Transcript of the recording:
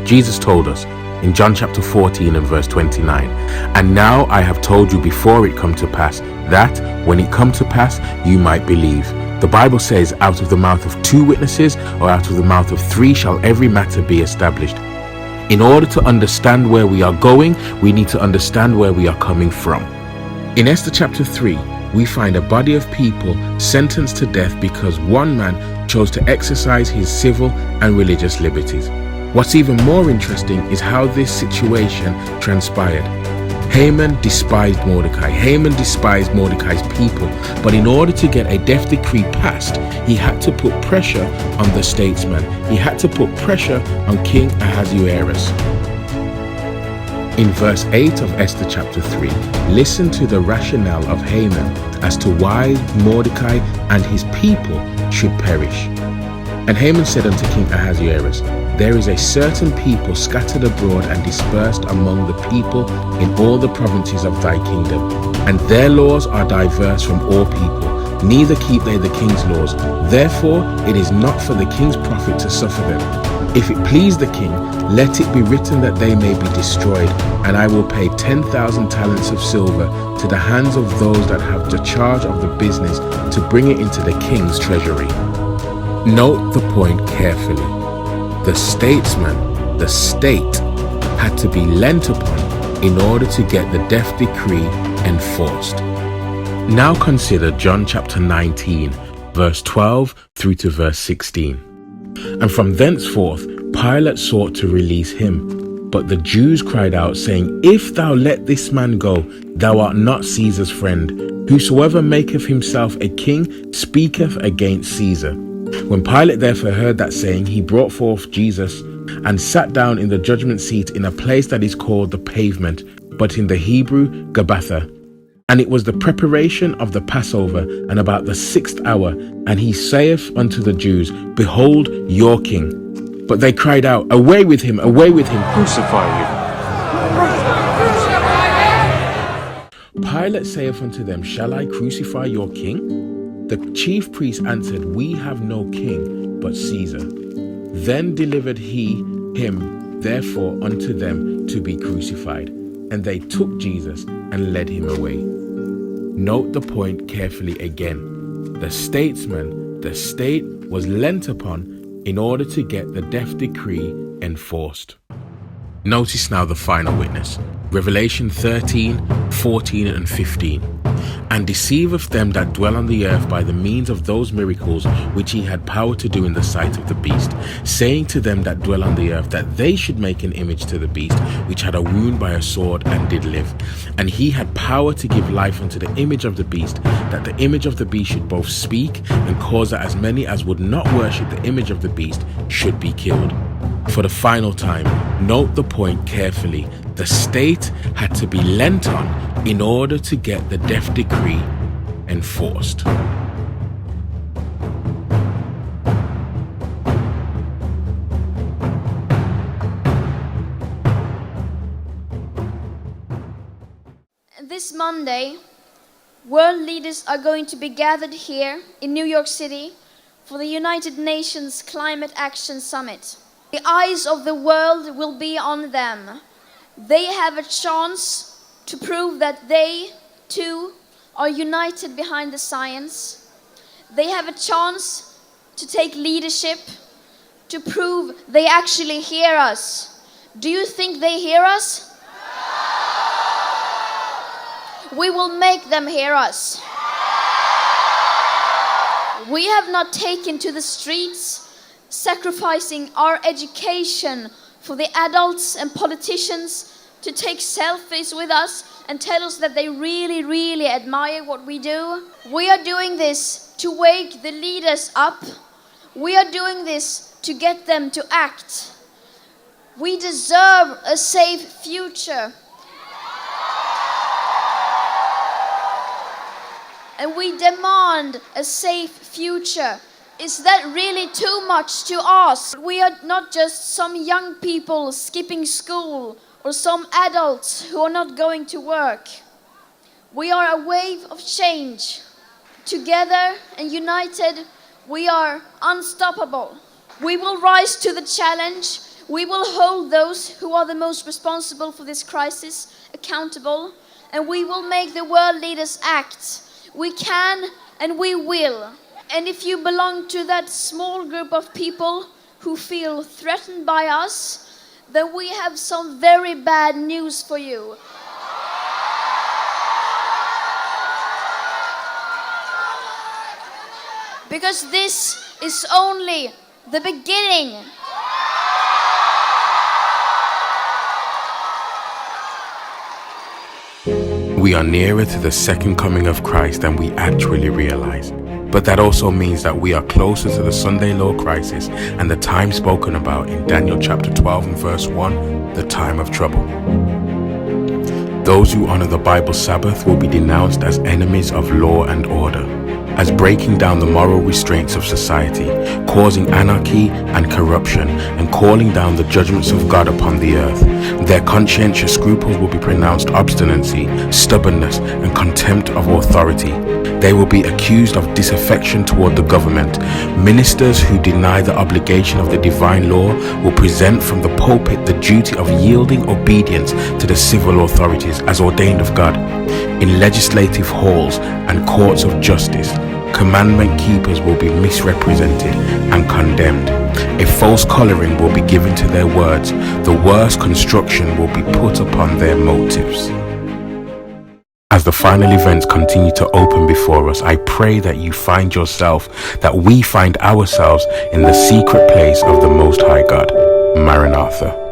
Jesus told us in John chapter 14 and verse 29, "And now I have told you before it come to pass, that when it come to pass, you might believe." The Bible says, out of the mouth of two witnesses, or out of the mouth of three, shall every matter be established. In order to understand where we are going, we need to understand where we are coming from. In Esther chapter 3, we find a body of people sentenced to death because one man chose to exercise his civil and religious liberties. What's even more interesting is how this situation transpired. Haman despised Mordecai. Haman despised Mordecai's people, but in order to get a death decree passed, he had to put pressure on the statesman. He had to put pressure on King Ahasuerus. In verse 8 of Esther chapter 3, listen to the rationale of Haman as to why Mordecai and his people should perish. And Haman said unto King Ahasuerus, "There is a certain people scattered abroad and dispersed among the people in all the provinces of thy kingdom, and their laws are diverse from all people, neither keep they the king's laws. Therefore it is not for the king's profit to suffer them. If it please the king, let it be written that they may be destroyed, and I will pay 10,000 talents of silver to the hands of those that have the charge of the business to bring it into the king's treasury." Note the point carefully. The statesman, the state, had to be lent upon in order to get the death decree enforced. Now consider John chapter 19, verse 12 through to verse 16. "And from thenceforth Pilate sought to release him. But the Jews cried out, saying, If thou let this man go, thou art not Caesar's friend. Whosoever maketh himself a king speaketh against Caesar. When Pilate therefore heard that saying, he brought forth Jesus, and sat down in the judgment seat in a place that is called the Pavement, but in the Hebrew, Gabbatha. And it was the preparation of the Passover, and about the 6th hour, and he saith unto the Jews, Behold your king. But they cried out, Away with him, crucify him. Pilate saith unto them, Shall I crucify your king? The chief priests answered, We have no king but Caesar. Then delivered he him therefore unto them to be crucified. And they took Jesus and led him away. Note the point carefully again. The statesman, the state, was lent upon in order to get the death decree enforced. Notice now the final witness. Revelation 13, 14 and 15. And deceiveth them that dwell on the earth by the means of those miracles which he had power to do in the sight of the beast, saying to them that dwell on the earth that they should make an image to the beast, which had a wound by a sword and did live. And he had power to give life unto the image of the beast, that the image of the beast should both speak and cause that as many as would not worship the image of the beast should be killed. For the final time, note the point carefully. The state had to be lent on in order to get the death decree enforced. This Monday, world leaders are going to be gathered here in New York City for the United Nations Climate Action Summit. The eyes of the world will be on them. They have a chance to prove that they, too, are united behind the science. They have a chance to take leadership, to prove they actually hear us. Do you think they hear us? We will make them hear us. We have not taken to the streets, sacrificing our education for the adults and politicians to take selfies with us and tell us that they really, really admire what we do. We are doing this to wake the leaders up. We are doing this to get them to act. We deserve a safe future. And we demand a safe future. Is that really too much to ask? We are not just some young people skipping school or some adults who are not going to work. We are a wave of change. Together and united, we are unstoppable. We will rise to the challenge. We will hold those who are the most responsible for this crisis accountable, and we will make the world leaders act. We can and we will. And if you belong to that small group of people who feel threatened by us, then we have some very bad news for you. Because this is only the beginning. We are nearer to the second coming of Christ than we actually realize. But that also means that we are closer to the Sunday law crisis and the time spoken about in Daniel chapter 12 and verse 1, the time of trouble. Those who honor the Bible Sabbath will be denounced as enemies of law and order, as breaking down the moral restraints of society, causing anarchy and corruption, and calling down the judgments of God upon the earth. Their conscientious scruples will be pronounced obstinacy, stubbornness, and contempt of authority. They will be accused of disaffection toward the government. Ministers who deny the obligation of the divine law will present from the pulpit the duty of yielding obedience to the civil authorities as ordained of God. In legislative halls and courts of justice, commandment keepers will be misrepresented and condemned. A false coloring will be given to their words. The worst construction will be put upon their motives. As the final events continue to open before us, I pray that you find yourself, that we find ourselves in the secret place of the Most High God. Maranatha.